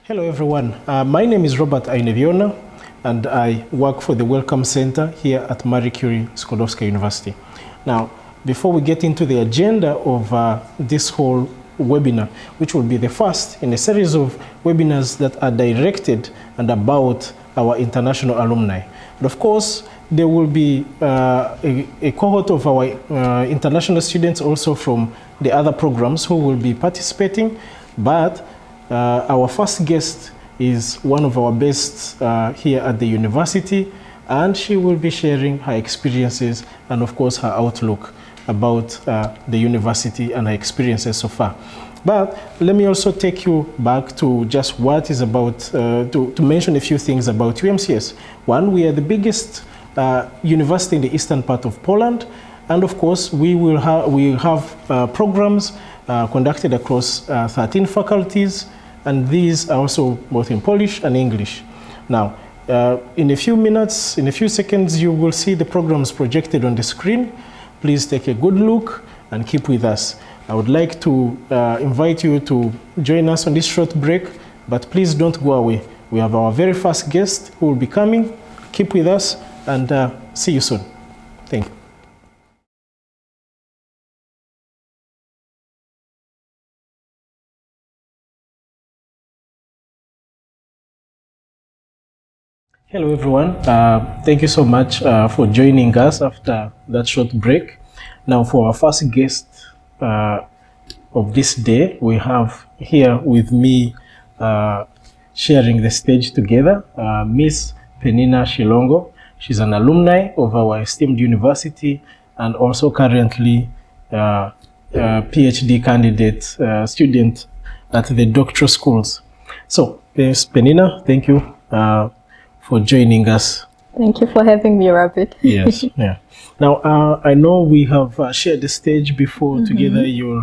Hello everyone, my name is Robert Aineviona and I work for the Welcome Center here at Marie Curie Skłodowska University. Now, before we get into the agenda of this whole webinar, which will be the first in a series of webinars that are directed and about our international alumni. And of course, there will be a cohort of our international students also from the other programs who will be participating, but our first guest is one of our best here at the university, and she will be sharing her experiences and of course her outlook about the university and her experiences so far. But let me also take you back to just what is about, to mention a few things about UMCS. One, we are the biggest university in the eastern part of Poland, and of course we have programs conducted across 13 faculties, and these are also both in Polish and English. Now, in a few minutes, in a few seconds, you will see the programs projected on the screen. Please take a good look and keep with us. I would like to invite you to join us on this short break, but please don't go away. We have our very first guest who will be coming. Keep with us and see you soon. Thank you. Hello everyone, thank you so much for joining us after that short break. Now for our first guest of this day, we have here with me sharing the stage together, Miss Penina Shilongo. She's an alumni of our esteemed university and also currently a PhD candidate student at the doctoral schools. So, Miss Penina, thank you for joining us. Thank you for having me, Robert. Yes, yeah. Now, I know we have shared the stage before together. You're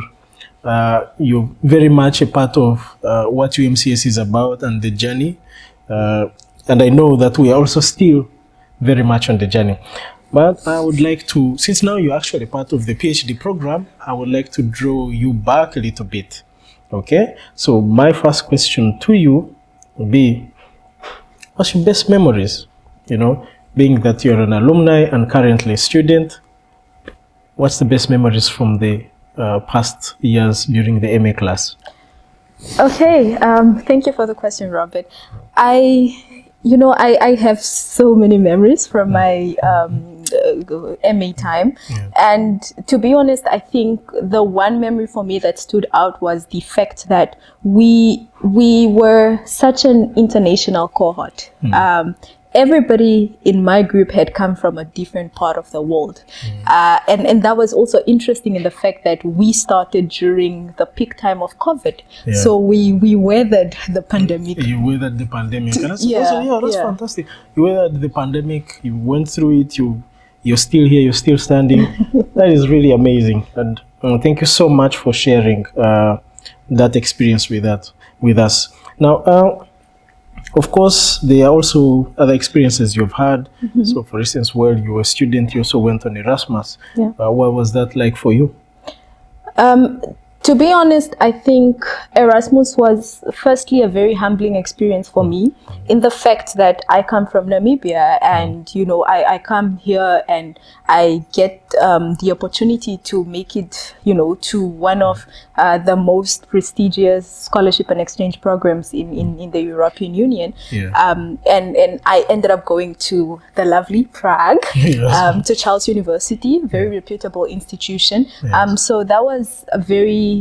very much a part of what UMCS is about and the journey. And I know that we are also still very much on the journey. But I would like to, since now you're actually part of the PhD program, I would like to draw you back a little bit. Okay? So my first question to you will be, what's your best memories? You know, being that you're an alumni and currently a student, what's the best memories from the past years during the MA class? Okay, thank you for the question, Robert. I have so many memories from my MA time. Yeah. And to be honest, I think the one memory for me that stood out was the fact that we were such an international cohort. Everybody in my group had come from a different part of the world. And that was also interesting in the fact that we started during the peak time of COVID. Yeah. So we weathered the pandemic. You weathered the pandemic. And that's fantastic. You weathered the pandemic, you went through it, you're still here, you're still standing. That is really amazing. And thank you so much for sharing that experience with us. Now, of course, there are also other experiences you've had. So, for instance, while you were a student, you also went on Erasmus. Yeah. What was that like for you? To be honest, I think Erasmus was firstly a very humbling experience for me in the fact that I come from Namibia and, I come here and I get the opportunity to make it, to one of the most prestigious scholarship and exchange programs in the European Union. Yeah. And I ended up going to the lovely Prague, yes. To Charles University, very reputable institution. Yes. So that was a very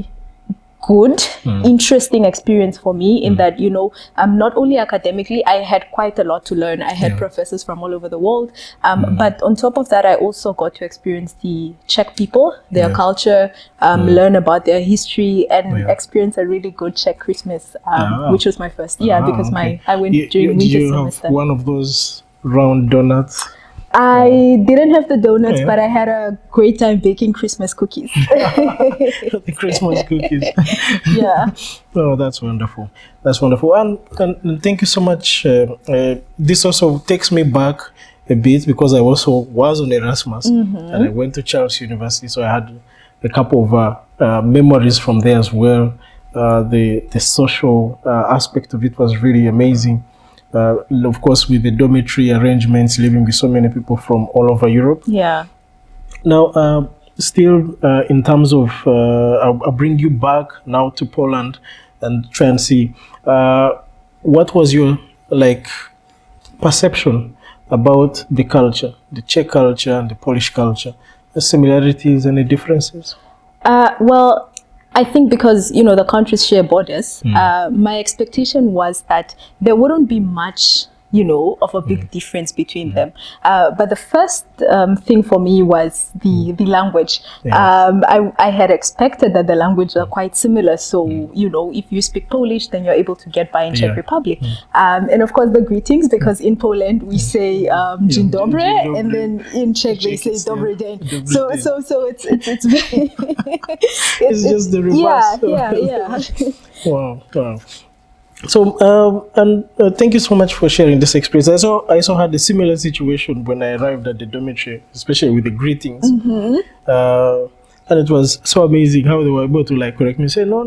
good, interesting experience for me in that, not only academically, I had quite a lot to learn. I had professors from all over the world. But on top of that, I also got to experience the Czech people, their culture, learn about their history, and experience a really good Czech Christmas, which was my first year because I went during winter semester. Have one of those round donuts? I didn't have the donuts, but I had a great time baking Christmas cookies. The Christmas cookies. Yeah. Oh, that's wonderful. That's wonderful. And thank you so much. This also takes me back a bit because I also was on Erasmus and I went to Charles University. So I had a couple of memories from there as well. the social aspect of it was really amazing. Of course, with the dormitory arrangements, living with so many people from all over Europe. Yeah. Now, still in terms of, I'll bring you back now to Poland and try and see what was your perception about the culture, the Czech culture and the Polish culture, the similarities and the differences? Well, I think because, the countries share borders, my expectation was that there wouldn't be much, of a big difference between them. But the first thing for me was the language. I had expected that the languages are quite similar. So, if you speak Polish, then you're able to get by in Czech Republic. And of course, the greetings, because in Poland, we say Dzień dobry, and then in Czech, they say Dobry den. So it's very... it's just the reverse. Yeah. Wow. So, thank you so much for sharing this experience. I also had a similar situation when I arrived at the dormitory, especially with the greetings. And it was so amazing how they were able to correct me, say, no,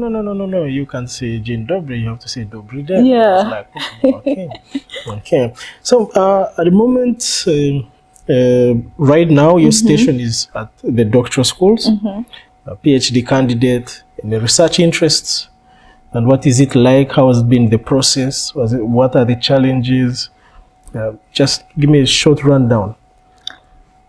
you can't say Dzień dobry, you have to say Dobry den. Yeah. I was okay. So, at the moment, right now, your station is at the doctoral schools, a PhD candidate in the research interests. And what is it like? How has been the process? What are the challenges? Just give me a short rundown.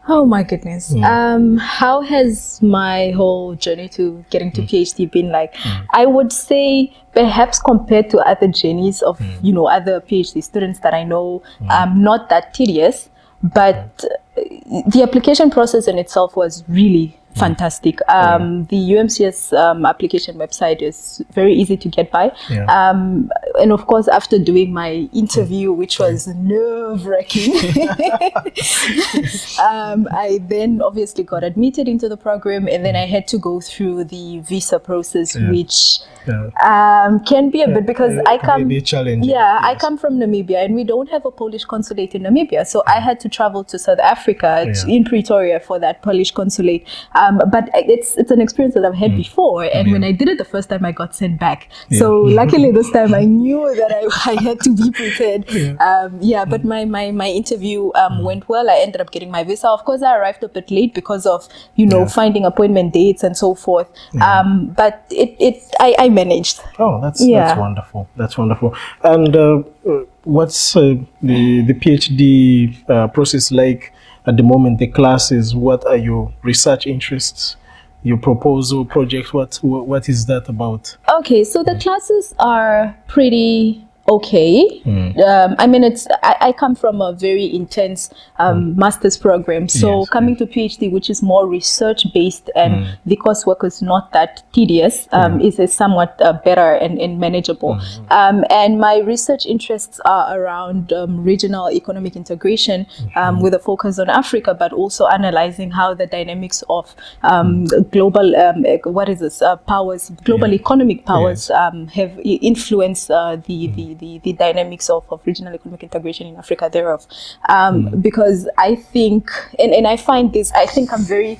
Oh my goodness. How has my whole journey to getting to PhD been like? I would say perhaps compared to other journeys of, other PhD students that I know, not that tedious, but the application process in itself was really fantastic. The UMCS application website is very easy to get by. And of course, after doing my interview, which was nerve-wracking, I then obviously got admitted into the program, and then I had to go through the visa process, which can be a bit, because I come I come from Namibia, and we don't have a Polish consulate in Namibia, so I had to travel to South Africa in Pretoria for that Polish consulate. But it's an experience that I've had before, and when I did it the first time, I got sent back. So luckily this time I knew that I had to be prepared. But my interview went well. I ended up getting my visa. Of course, I arrived a bit late because of finding appointment dates and so forth. But I managed. Oh, that's wonderful. That's wonderful. And what's the PhD process like at the moment? The classes, what are your research interests, your proposal project? What is that about? Okay, so the classes are pretty okay. I mean, I come from a very intense master's program. So coming to PhD, which is more research based, and the coursework is not that tedious, is somewhat better and manageable. And my research interests are around regional economic integration, with a focus on Africa, but also analyzing how the dynamics of global powers, global economic powers, have influenced the dynamics of regional economic integration in Africa thereof. Because I think, and I find this, I think I'm very...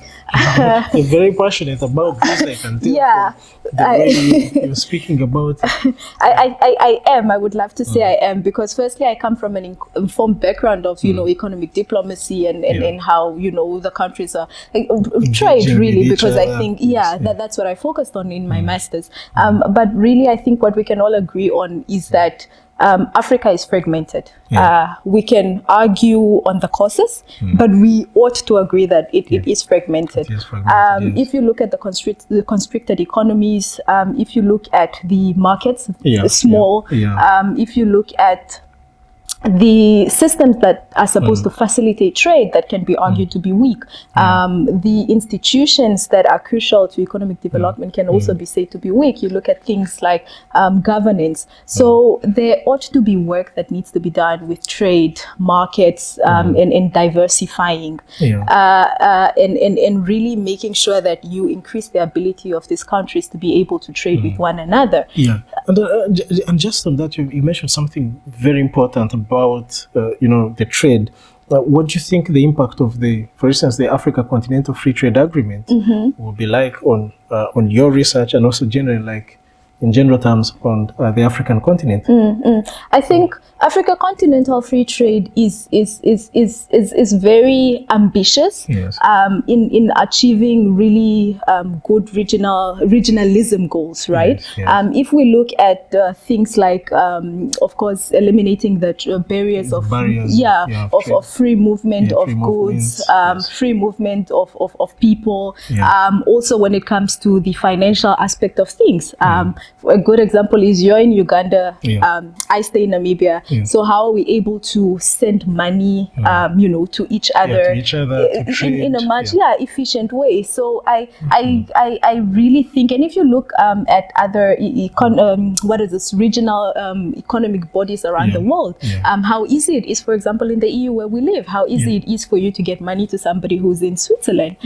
You're very passionate about this, I can tell. The way you're speaking about it. I am. I would love to say I am, because firstly, I come from an informed background of, economic diplomacy and how, the countries are trade, really, because I think, that's what I focused on in my master's. But really, I think what we can all agree on is that Africa is fragmented. We can argue on the causes, but we ought to agree that it is fragmented. If you look at the constricted economies, if you look at the markets, small, if you look at the systems that are supposed to facilitate trade, that can be argued to be weak. The institutions that are crucial to economic development can also be said to be weak. You look at things like governance. So there ought to be work that needs to be done with trade, markets, and diversifying, and really making sure that you increase the ability of these countries to be able to trade with one another. And just on that, you mentioned something very important about the trade. What do you think the impact of for instance, the Africa Continental Free Trade Agreement will be like on your research, and also generally in general terms on the African continent? I think Africa continental free trade is very ambitious. Yes. In achieving really good regionalism goals, right? Yes, yes. If we look at things like, of course, eliminating the barriers of free movement of goods, free movement of people. Also, when it comes to the financial aspect of things, a good example is you're in Uganda, I stay in Namibia. So how are we able to send money, to each other, in a much efficient way? So I really think, and if you look at other regional economic bodies around the world, how easy it is, for example, in the EU where we live, how easy it is for you to get money to somebody who's in Switzerland.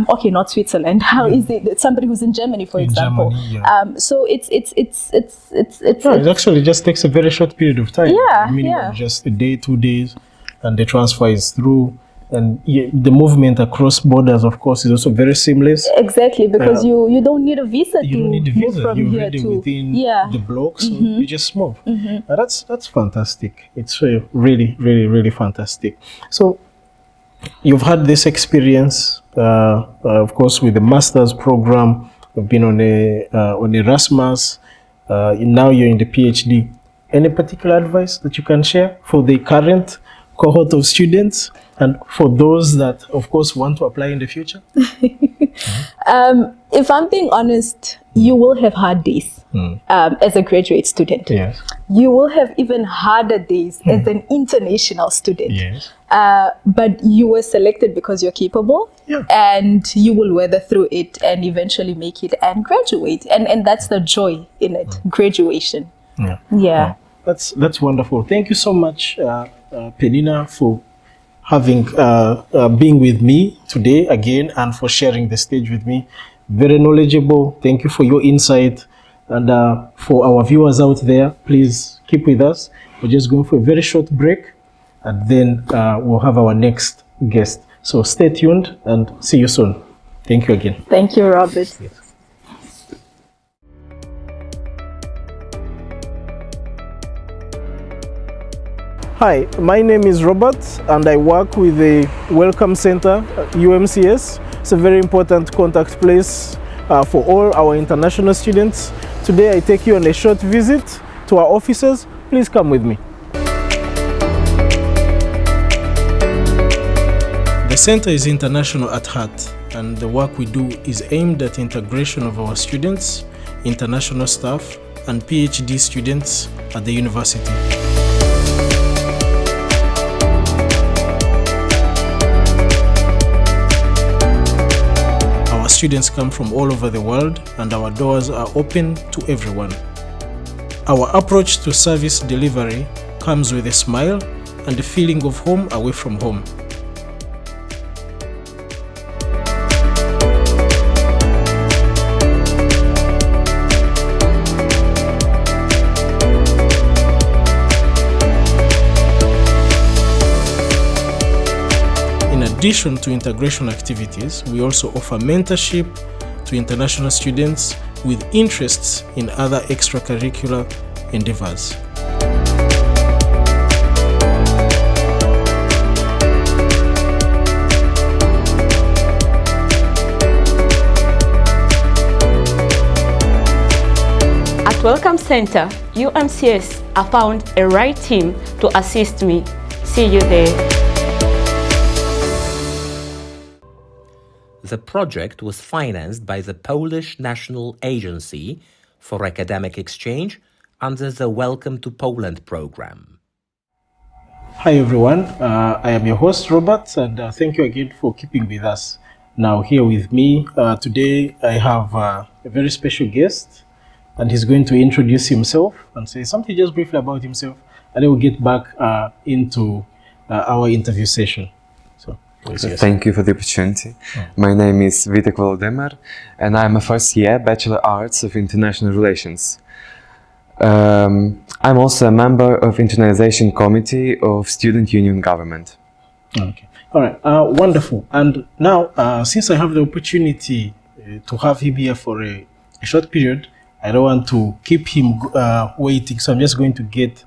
Okay, not Switzerland. How is it somebody who's in Germany, for example? So it actually just takes a very short period of time. Just a day, 2 days, and the transfer is through. And the movement across borders, of course, is also very seamless. Exactly, because you don't need a visa to move from You're here already to within the block, so you just move. That's fantastic. It's really, really, really fantastic. So you've had this experience, of course, with the master's program. You've been on Erasmus. Now you're in the PhD. Any particular advice that you can share for the current cohort of students and for those that, of course, want to apply in the future? If I'm being honest, you will have hard days as a graduate student. Yes. You will have even harder days as an international student. Yes. But you were selected because you're capable, and you will weather through it and eventually make it and graduate. And that's the joy in it, graduation. Yeah. That's wonderful. Thank you so much, Penina, for having being with me today again and for sharing the stage with me. Very knowledgeable. Thank you for your insight. And for our viewers out there, please keep with us. We're just going for a very short break, and then we'll have our next guest. So stay tuned and see you soon. Thank you again. Thank you, Robert. Yes. Hi, my name is Robert and I work with the Welcome Center, UMCS. It's a very important contact place for all our international students. Today I take you on a short visit to our offices. Please come with me. The center is international at heart, and the work we do is aimed at integration of our students, international staff, and PhD students at the university. Students come from all over the world, and our doors are open to everyone. Our approach to service delivery comes with a smile and a feeling of home away from home. In addition to integration activities, we also offer mentorship to international students with interests in other extracurricular endeavors. At Welcome Center, UMCS, I found a right team to assist me. See you there. The project was financed by the Polish National Agency for Academic Exchange under the Welcome to Poland program. Hi everyone, I am your host Robert, and thank you again for keeping with us. Now here with me today I have a very special guest, and he's going to introduce himself and say something just briefly about himself, and then we'll get back into our interview session. Thank you for the opportunity. My name is Vitek Volodymyr, and I'm a first year Bachelor Arts of International Relations. I'm also a member of Internationalization Committee of Student Union Government. Okay. All right. Wonderful. And now, since I have the opportunity to have him here for a short period, I don't want to keep him waiting, so I'm just going to get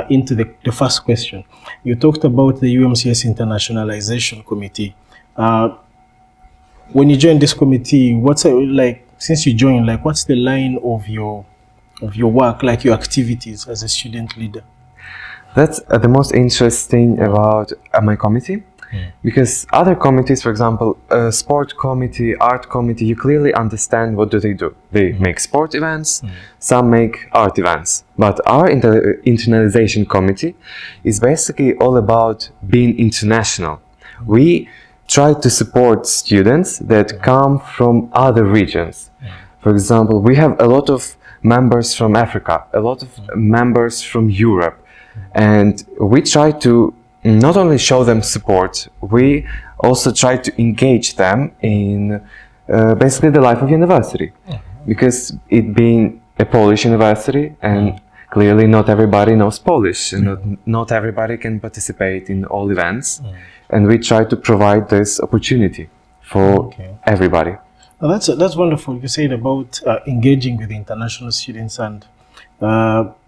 into the first question. You talked about the UMCS Internationalization Committee. When you joined this committee, what's like, since you joined, like, what's the line of your work, like your activities as a student leader? That's the most interesting about my committee, because other committees, for example, sport committee, art committee, you clearly understand what do. They make sport events, some make art events. But our internationalization committee is basically all about being international. We try to support students that come from other regions. For example, we have a lot of members from Africa, a lot of members from Europe, and we try to not only show them support, we also try to engage them in basically the life of university, because it being a Polish university, and clearly not everybody knows Polish, and not everybody can participate in all events, and we try to provide this opportunity for everybody. Well, that's wonderful. You said about engaging with international students, and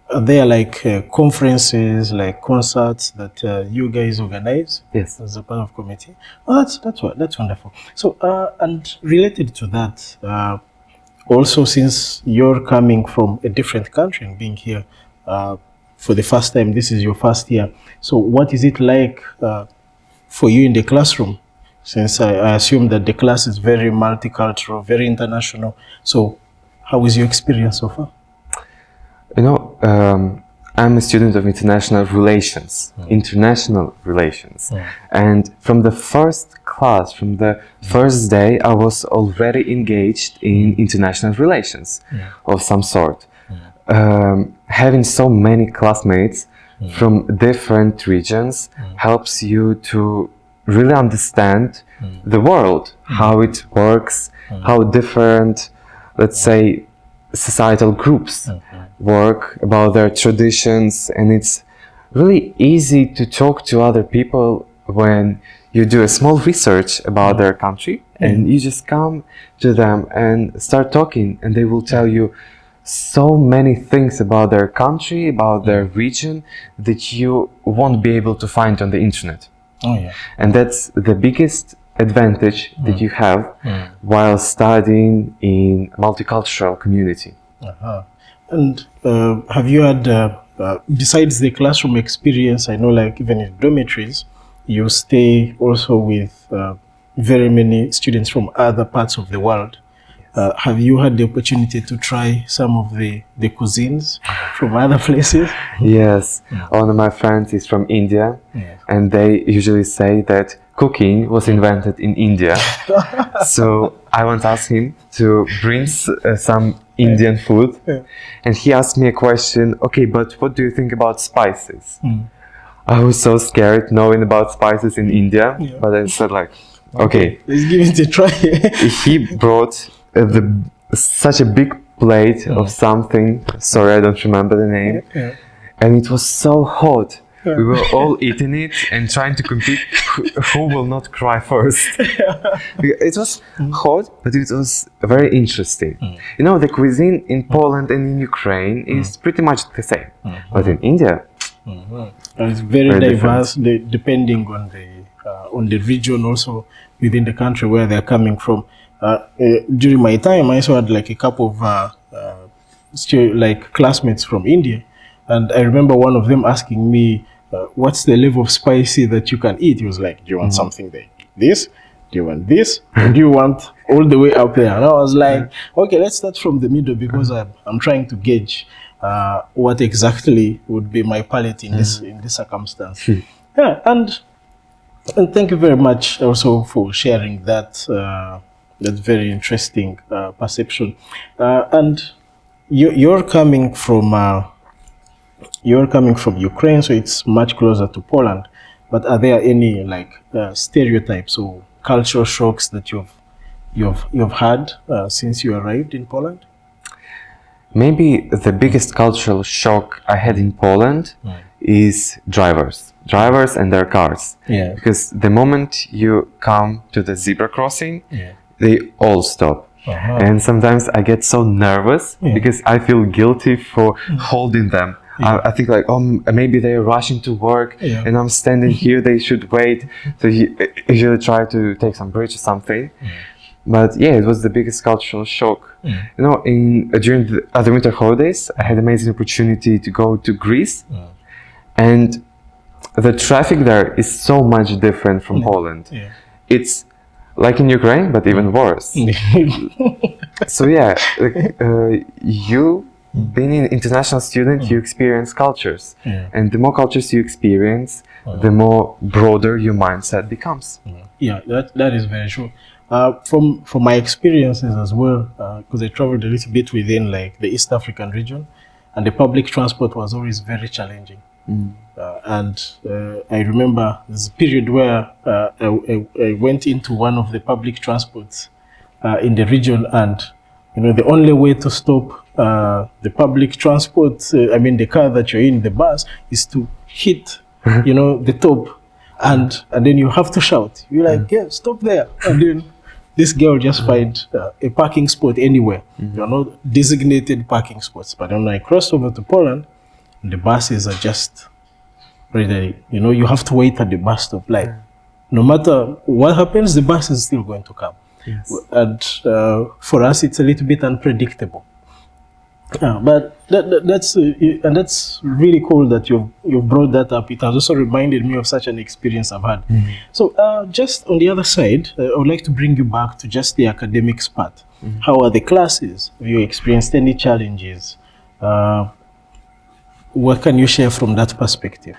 are there like conferences, like concerts that you guys organize? Yes. As a part of committee. Oh, that's wonderful. So and related to that, also, since you're coming from a different country and being here for the first time, this is your first year. So what is it like for you in the classroom? Since I assume that the class is very multicultural, very international. So how is your experience so far? You know, I'm a student of international relations, and from the first class, from the first day, I was already engaged in international relations of some sort. Having so many classmates from different regions helps you to really understand the world, how it works, how different, let's say, societal groups work, about their traditions, and it's really easy to talk to other people when you do a small research about their country, and you just come to them and start talking, and they will tell you so many things about their country, about their region, that you won't be able to find on the internet. And that's the biggest advantage that you have while studying in a multicultural community. And have you had, besides the classroom experience, I know like even in dormitories, you stay also with very many students from other parts of the world. Have you had the opportunity to try some of the cuisines from other places? Yes, one of my friends is from India, and they usually say that cooking was invented in India. So I once asked him to bring some Indian food, and he asked me a question, okay, but what do you think about spices? I was so scared knowing about spices in India, but I said like, okay. Let's give it a try. He brought such a big plate of something, sorry I don't remember the name, and it was so hot. We were all eating it and trying to compete who will not cry first. It was hot, but it was very interesting. You know, the cuisine in Poland and in Ukraine is pretty much the same, but in India, it's very diverse, depending on the region, also within the country where they're coming from. During my time, I also had like a couple of like classmates from India, and I remember one of them asking me, what's the level of spicy that you can eat? He was like, do you want something like this? Do you want this? Or do you want all the way up there? And I was like, okay, let's start from the middle, because I'm trying to gauge what exactly would be my palate in this circumstance. Yeah, and thank you very much also for sharing that very interesting perception. And you're coming from Ukraine, so it's much closer to Poland. But are there any like stereotypes or cultural shocks that you've had since you arrived in Poland? Maybe the biggest cultural shock I had in Poland is drivers and their cars. Because the moment you come to the zebra crossing, they all stop. And sometimes I get so nervous because I feel guilty for holding them. I think like, oh, maybe they're rushing to work and I'm standing here, they should wait. So you usually try to take some bridge or something. But yeah, it was the biggest cultural shock. You know, during the winter holidays, I had amazing opportunity to go to Greece. And the traffic there is so much different from Poland. It's like in Ukraine, but even worse. So yeah, you being an international student, you experience cultures. And the more cultures you experience, the more broader your mindset becomes. Yeah, that is very true. From my experiences as well, because I traveled a little bit within like the East African region, and the public transport was always very challenging. And I remember there's a period where I went into one of the public transports in the region, and you know the only way to stop the public transport, I mean the car that you're in, the bus, is to hit, you know, the top, and then you have to shout. You're like, yeah, stop there, and then this girl just find a parking spot anywhere. There are no designated parking spots. But when I crossed over to Poland, the buses are just ready. You know, you have to wait at the bus stop. Like, no matter what happens, the bus is still going to come. And for us, it's a little bit unpredictable. But that's really cool that you've brought that up. It has also reminded me of such an experience I've had. So just on the other side, I would like to bring you back to just the academics part. How are the classes? Have you experienced any challenges? What can you share from that perspective?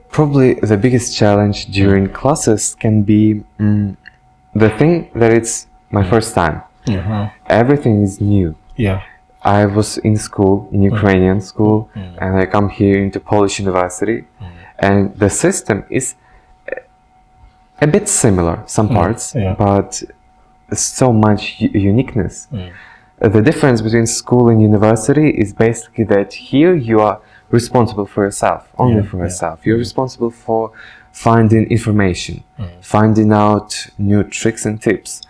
Probably the biggest challenge during classes can be the thing that it's my first time. Everything is new. I was in school, in Ukrainian school, and I come here into Polish university, and the system is a bit similar, some parts, but so much uniqueness. The difference between school and university is basically that here you are responsible for yourself, only for yourself. You're responsible for finding information, finding out new tricks and tips,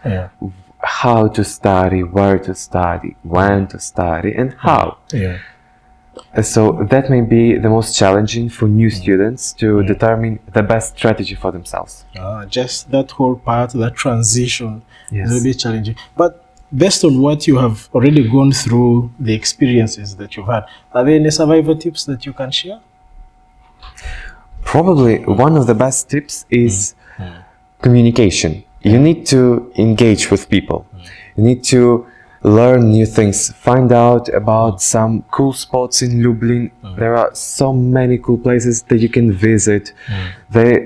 how to study, where to study, when to study, and how. So that may be the most challenging for new students to determine the best strategy for themselves. Just that whole part, that transition is a bit challenging. But based on what you have already gone through, the experiences that you've had, are there any survival tips that you can share? Probably one of the best tips is communication. You need to engage with people. You need to learn new things, find out about some cool spots in Lublin. There are so many cool places that you can visit.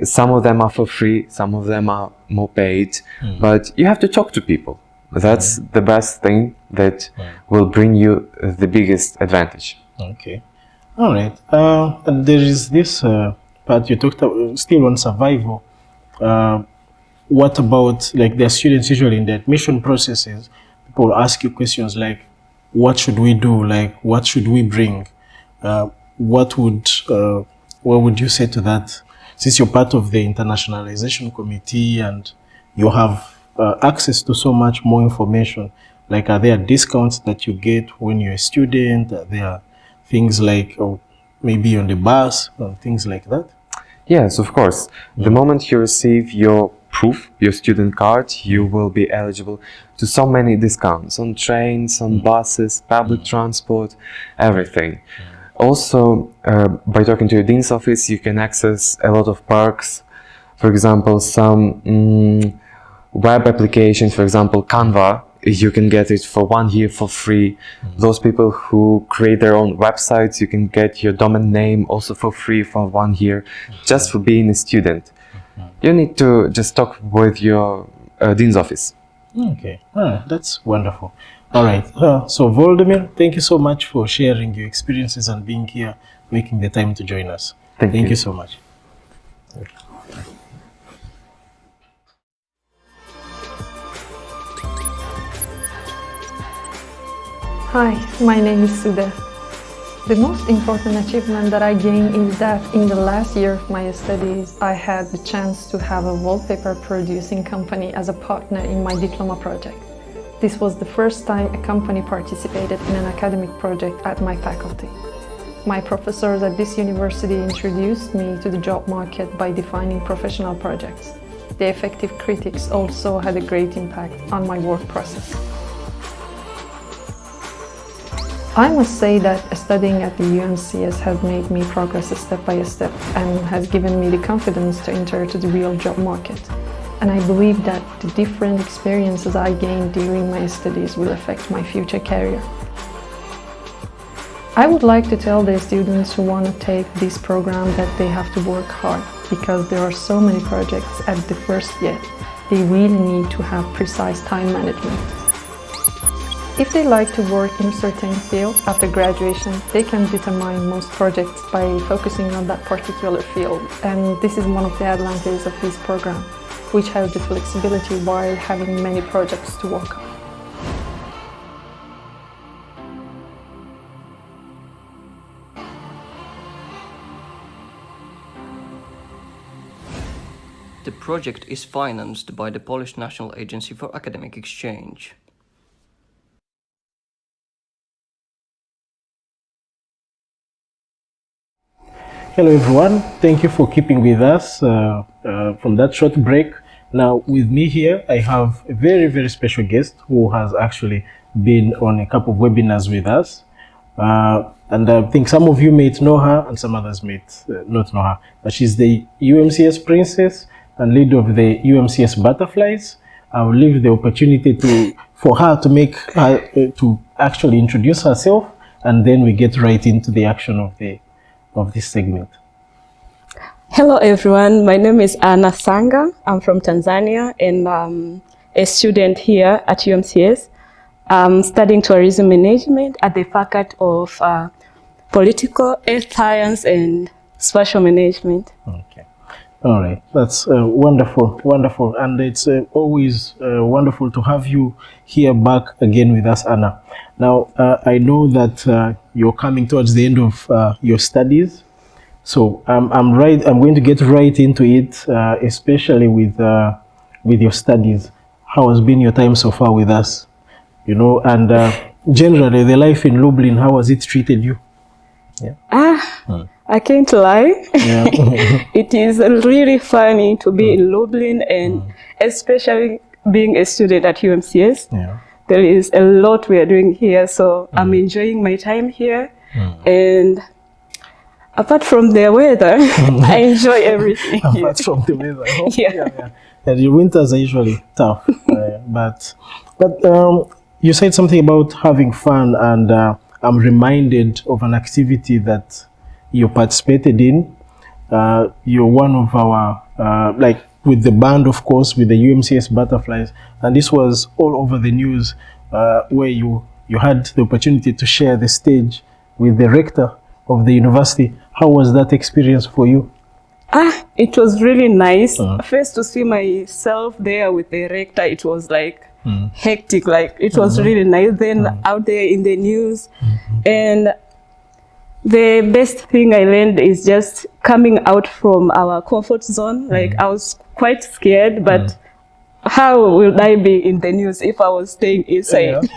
Some of them are for free, some of them are more paid, but you have to talk to people. That's the best thing that will bring you the biggest advantage. Okay. All right. And there is this part you talked about, still on survival. What about, like, the students usually in the admission processes, people ask you questions like, what should we do? Like, what should we bring? What would you say to that? Since you're part of the internationalization committee and you have access to so much more information, like, are there discounts that you get when you're a student? Are there things like, maybe on the bus, or things like that? Yes, of course. The moment you receive your proof, your student card, you will be eligible to so many discounts on trains, on buses, public transport, everything. Also, by talking to your dean's office, you can access a lot of perks. For example, some web applications, for example, Canva, you can get it for 1 year for free. Those people who create their own websites, you can get your domain name also for free for 1 year, just for being a student. You need to just talk with your dean's office. Okay, that's wonderful. All right, so Volodymyr, thank you so much for sharing your experiences and being here, making the time to join us. Thank you so much. Hi, my name is Suda. The most important achievement that I gained is that in the last year of my studies, I had the chance to have a wallpaper producing company as a partner in my diploma project. This was the first time a company participated in an academic project at my faculty. My professors at this university introduced me to the job market by defining professional projects. The effective critics also had a great impact on my work process. I must say that studying at the UMCS has made me progress step by step and has given me the confidence to enter to the real job market. And I believe that the different experiences I gained during my studies will affect my future career. I would like to tell the students who want to take this program that they have to work hard because there are so many projects at the first year. They really need to have precise time management. If they like to work in a certain field after graduation, they can determine most projects by focusing on that particular field. And this is one of the advantages of this program, which has the flexibility while having many projects to work on. The project is financed by the Polish National Agency for Academic Exchange. Hello everyone, thank you for keeping with us from that short break. Now with me here, I have a very, very special guest who has actually been on a couple of webinars with us. And I think some of you may know her and some others may not know her. But she's the UMCS Princess and leader of the UMCS Butterflies. I will leave the opportunity for her to actually introduce herself, and then we get right into the action of this segment. Hello everyone, my name is Anna Sanga. I'm from Tanzania and I'm a student here at UMCS. I'm studying tourism management at the Faculty of Political, Earth Science and Spatial Management. Okay. All right, that's wonderful, wonderful. And it's always wonderful to have you here back again with us, Anna. Now, I know that you're coming towards the end of your studies. So I'm going to get right into it, especially with your studies. How has been your time so far with us? You know, and generally the life in Lublin, how has it treated you? Yeah. I can't lie. Yeah. It is really funny to be in Lublin and especially being a student at UMCS. Yeah. There is a lot we are doing here, so I'm enjoying my time here. And apart from the weather, I enjoy everything. Apart from the weather, yeah. And the winters are usually tough, but you said something about having fun, and I'm reminded of an activity that you participated in. You're one of our, like with the band, of course, with the UMCS Butterflies, and this was all over the news, where you had the opportunity to share the stage with the rector of the university. How was that experience for you? It was really nice. First, to see myself there with the rector, it was like hectic, like it was really nice. Then out there in the news, and the best thing I learned is just coming out from our comfort zone. Like I was quite scared, but how will I be in the news if I was staying inside?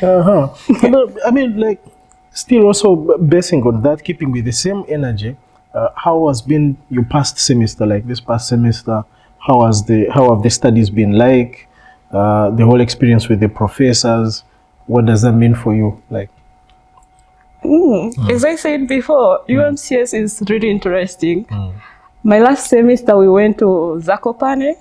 I mean, like, still also basing on that, keeping with the same energy, how has been your past semester, like this past semester? How have the studies been like? The whole experience with the professors, what does that mean for you? Like, as I said before, UMCS is really interesting. My last semester we went to Zakopane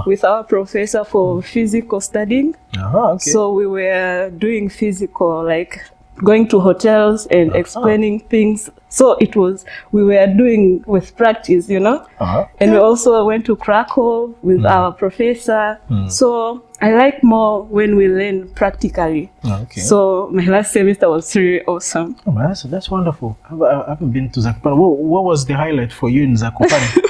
with our professor for physical studying. Okay. So we were doing physical, like going to hotels and explaining things. So we were doing with practice, you know. And we also went to Krakow with our professor. So I like more when we learn practically. Okay. So my last semester was really awesome. Oh, that's wonderful. I haven't been to Zakopane. What was the highlight for you in Zakopane?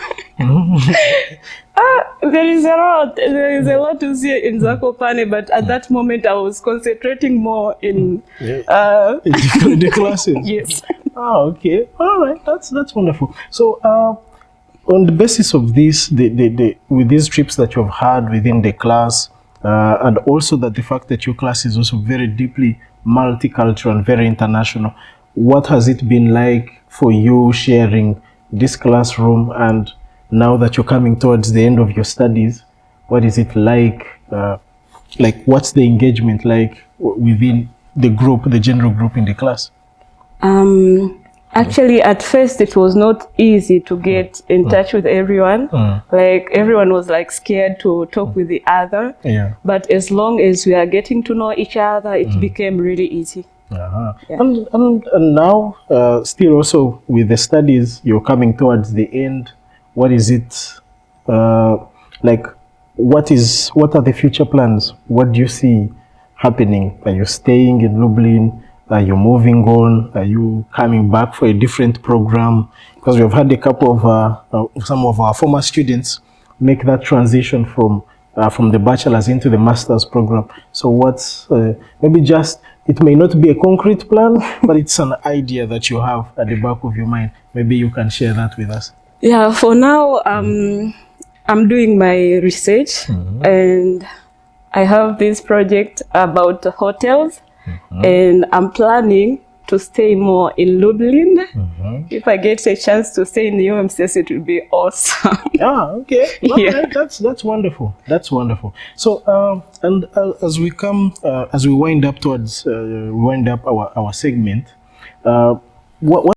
There is a lot. There is a lot to see in Zakopane, but at that moment I was concentrating more in the classes. Yes. Oh, okay. All right. That's wonderful. So, on the basis of this, with these trips that you've had within the class, and also that the fact that your class is also very deeply multicultural and very international, what has it been like for you sharing this classroom? And now that you're coming towards the end of your studies, what is it like? What's the engagement like within the group, the general group in the class? Actually, at first it was not easy to get in touch with everyone. Like everyone was like scared to talk with the other. Yeah. But as long as we are getting to know each other, it became really easy. Yeah. Yeah. And now, still also with the studies, you're coming towards the end. What is it like? What are the future plans? What do you see happening? Are you staying in Lublin? Are you moving on? Are you coming back for a different program? Because we've had a couple of some of our former students make that transition from the bachelor's into the master's program. So what's maybe just, it may not be a concrete plan, but it's an idea that you have at the back of your mind. Maybe you can share that with us. Yeah, for now, I'm doing my research and I have this project about hotels. And I'm planning to stay more in Lublin. If I get a chance to stay in the UMCS, it will be awesome. Okay. Yeah. Right. That's wonderful. That's wonderful. So, and as we wind up towards our segment, what